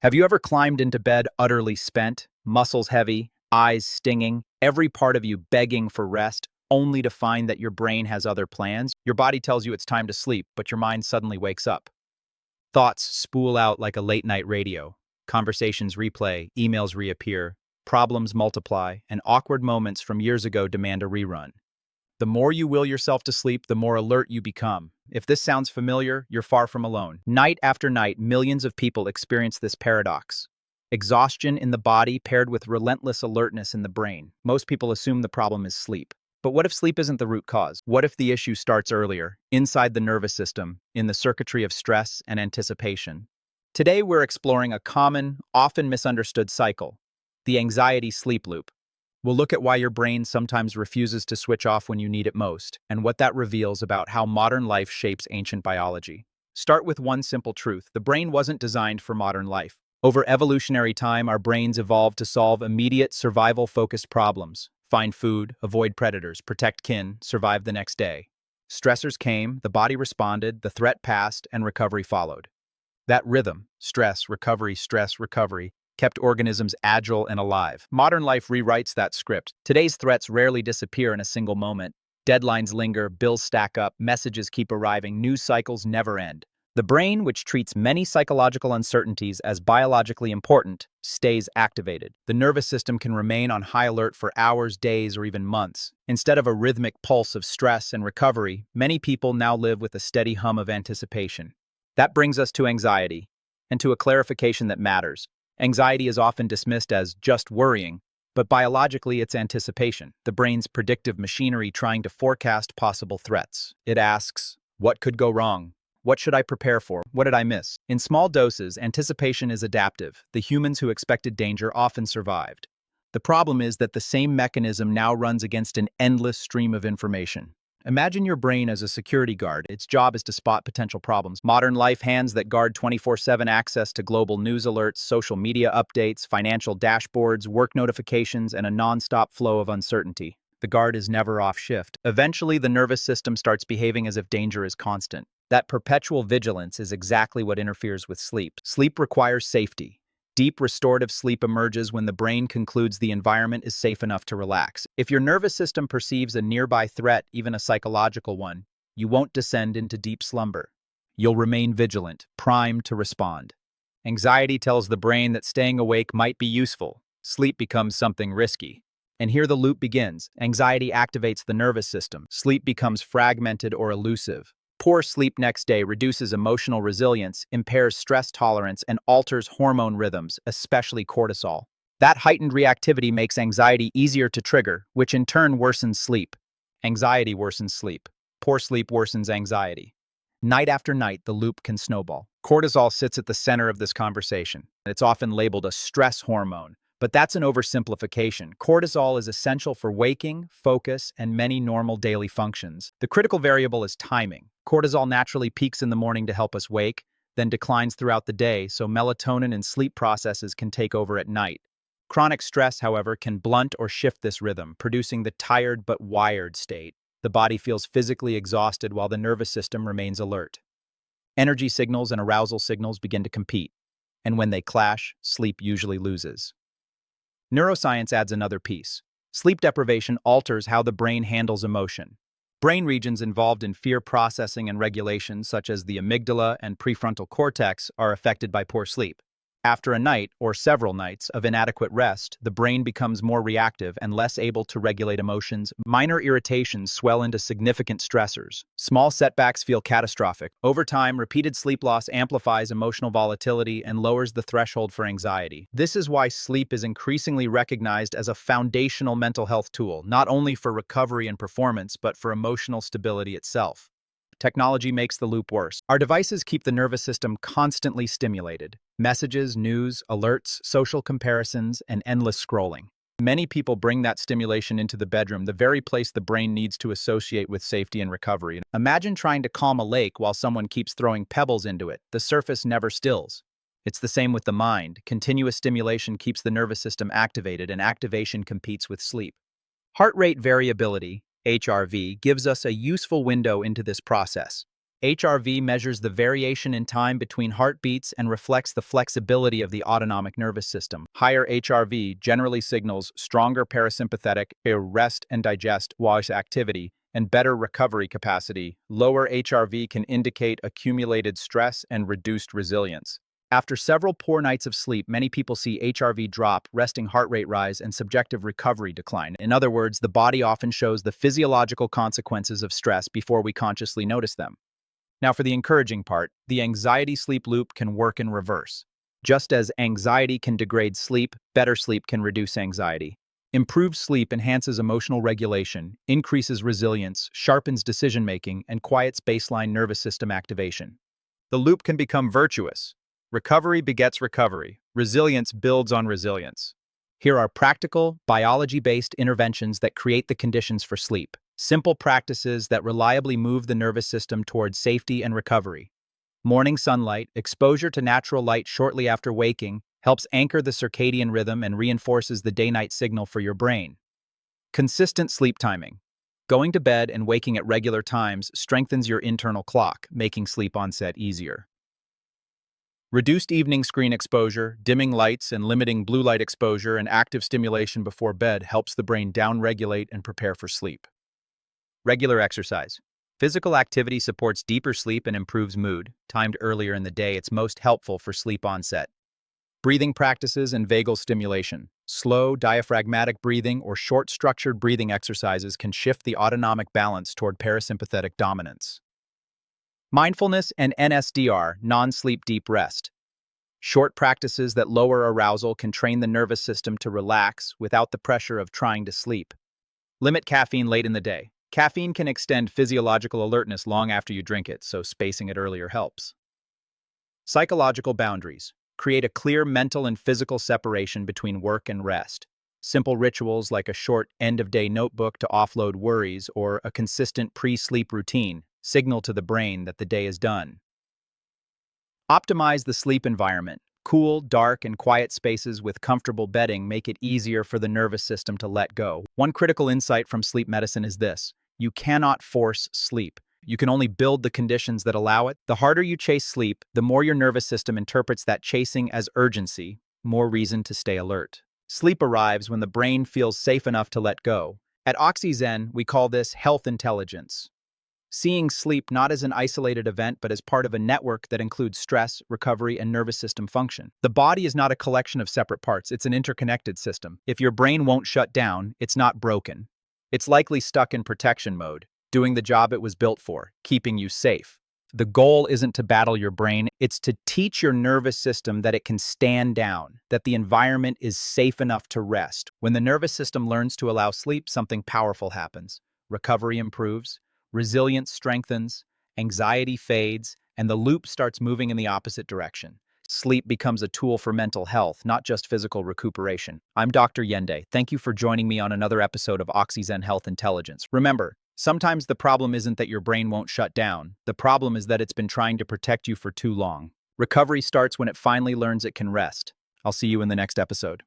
Have you ever climbed into bed utterly spent, muscles heavy, eyes stinging, every part of you begging for rest, only to find that your brain has other plans? Your body tells you it's time to sleep, but your mind suddenly wakes up. Thoughts spool out like a late-night radio. Conversations replay, emails reappear, problems multiply, and awkward moments from years ago demand a rerun. The more you will yourself to sleep, the more alert you become. If this sounds familiar, you're far from alone. Night after night, millions of people experience this paradox. Exhaustion in the body paired with relentless alertness in the brain. Most people assume the problem is sleep. But what if sleep isn't the root cause? What if the issue starts earlier, inside the nervous system, in the circuitry of stress and anticipation? Today, we're exploring a common, often misunderstood cycle, the anxiety sleep loop. We'll look at why your brain sometimes refuses to switch off when you need it most, and what that reveals about how modern life shapes ancient biology. Start with one simple truth: the brain wasn't designed for modern life. Over evolutionary time, our brains evolved to solve immediate, survival-focused problems. Find food, avoid predators, protect kin, survive the next day. Stressors came, the body responded, the threat passed, and recovery followed. That rhythm, stress, recovery, kept organisms agile and alive. Modern life rewrites that script. Today's threats rarely disappear in a single moment. Deadlines linger, bills stack up, messages keep arriving, news cycles never end. The brain, which treats many psychological uncertainties as biologically important, stays activated. The nervous system can remain on high alert for hours, days, or even months. Instead of a rhythmic pulse of stress and recovery, many people now live with a steady hum of anticipation. That brings us to anxiety, and to a clarification that matters. Anxiety is often dismissed as just worrying, but biologically it's anticipation, the brain's predictive machinery trying to forecast possible threats. It asks, what could go wrong? What should I prepare for? What did I miss? In small doses, anticipation is adaptive. The humans who expected danger often survived. The problem is that the same mechanism now runs against an endless stream of information. Imagine your brain as a security guard. Its job is to spot potential problems. Modern life hands that guard 24/7 access to global news alerts, social media updates, financial dashboards, work notifications, and a non-stop flow of uncertainty. The guard is never off shift. Eventually, the nervous system starts behaving as if danger is constant. That perpetual vigilance is exactly what interferes with sleep. Sleep requires safety. Deep restorative sleep emerges when the brain concludes the environment is safe enough to relax. If your nervous system perceives a nearby threat, even a psychological one, you won't descend into deep slumber. You'll remain vigilant, primed to respond. Anxiety tells the brain that staying awake might be useful. Sleep becomes something risky. And here the loop begins. Anxiety activates the nervous system. Sleep becomes fragmented or elusive. Poor sleep next day reduces emotional resilience, impairs stress tolerance, and alters hormone rhythms, especially cortisol. That heightened reactivity makes anxiety easier to trigger, which in turn worsens sleep. Anxiety worsens sleep. Poor sleep worsens anxiety. Night after night, the loop can snowball. Cortisol sits at the center of this conversation. It's often labeled a stress hormone, but that's an oversimplification. Cortisol is essential for waking, focus, and many normal daily functions. The critical variable is timing. Cortisol naturally peaks in the morning to help us wake, then declines throughout the day, so melatonin and sleep processes can take over at night. Chronic stress, however, can blunt or shift this rhythm, producing the tired but wired state. The body feels physically exhausted while the nervous system remains alert. Energy signals and arousal signals begin to compete, and when they clash, sleep usually loses. Neuroscience adds another piece. Sleep deprivation alters how the brain handles emotion. Brain regions involved in fear processing and regulation, such as the amygdala and prefrontal cortex, are affected by poor sleep. After a night, or several nights, of inadequate rest, the brain becomes more reactive and less able to regulate emotions. Minor irritations swell into significant stressors. Small setbacks feel catastrophic. Over time, repeated sleep loss amplifies emotional volatility and lowers the threshold for anxiety. This is why sleep is increasingly recognized as a foundational mental health tool, not only for recovery and performance, but for emotional stability itself. Technology makes the loop worse. Our devices keep the nervous system constantly stimulated. Messages, news, alerts, social comparisons, and endless scrolling. Many people bring that stimulation into the bedroom, the very place the brain needs to associate with safety and recovery. Imagine trying to calm a lake while someone keeps throwing pebbles into it. The surface never stills. It's the same with the mind. Continuous stimulation keeps the nervous system activated, and activation competes with sleep. Heart rate variability, HRV, gives us a useful window into this process. HRV measures the variation in time between heartbeats and reflects the flexibility of the autonomic nervous system. Higher HRV generally signals stronger parasympathetic rest and digest while activity and better recovery capacity. Lower HRV can indicate accumulated stress and reduced resilience. After several poor nights of sleep, many people see HRV drop, resting heart rate rise, and subjective recovery decline. In other words, the body often shows the physiological consequences of stress before we consciously notice them. Now, for the encouraging part, the anxiety-sleep loop can work in reverse. Just as anxiety can degrade sleep, better sleep can reduce anxiety. Improved sleep enhances emotional regulation, increases resilience, sharpens decision-making, and quiets baseline nervous system activation. The loop can become virtuous. Recovery begets recovery. Resilience builds on resilience. Here are practical, biology-based interventions that create the conditions for sleep. Simple practices that reliably move the nervous system towards safety and recovery. Morning sunlight, exposure to natural light shortly after waking, helps anchor the circadian rhythm and reinforces the day-night signal for your brain. Consistent sleep timing. Going to bed and waking at regular times strengthens your internal clock, making sleep onset easier. Reduced evening screen exposure, dimming lights, and limiting blue light exposure and active stimulation before bed helps the brain downregulate and prepare for sleep. Regular exercise. Physical activity supports deeper sleep and improves mood. Timed earlier in the day, it's most helpful for sleep onset. Breathing practices and vagal stimulation. Slow, diaphragmatic breathing or short, structured breathing exercises can shift the autonomic balance toward parasympathetic dominance. Mindfulness and NSDR, non-sleep deep rest. Short practices that lower arousal can train the nervous system to relax without the pressure of trying to sleep. Limit caffeine late in the day. Caffeine can extend physiological alertness long after you drink it, so spacing it earlier helps. Psychological boundaries. Create a clear mental and physical separation between work and rest. Simple rituals like a short end-of-day notebook to offload worries or a consistent pre-sleep routine signal to the brain that the day is done. Optimize the sleep environment. Cool, dark, and quiet spaces with comfortable bedding make it easier for the nervous system to let go. One critical insight from sleep medicine is this: you cannot force sleep. You can only build the conditions that allow it. The harder you chase sleep, the more your nervous system interprets that chasing as urgency, more reason to stay alert. Sleep arrives when the brain feels safe enough to let go. At OXYZEN, we call this health intelligence. Seeing sleep not as an isolated event, but as part of a network that includes stress, recovery, and nervous system function. The body is not a collection of separate parts, it's an interconnected system. If your brain won't shut down, it's not broken. It's likely stuck in protection mode, doing the job it was built for, keeping you safe. The goal isn't to battle your brain, it's to teach your nervous system that it can stand down, that the environment is safe enough to rest. When the nervous system learns to allow sleep, something powerful happens. Recovery improves, resilience strengthens, anxiety fades, and the loop starts moving in the opposite direction. Sleep becomes a tool for mental health, not just physical recuperation. I'm Dr. Yende. Thank you for joining me on another episode of OXYZEN Health Intelligence. Remember, sometimes the problem isn't that your brain won't shut down. The problem is that it's been trying to protect you for too long. Recovery starts when it finally learns it can rest. I'll see you in the next episode.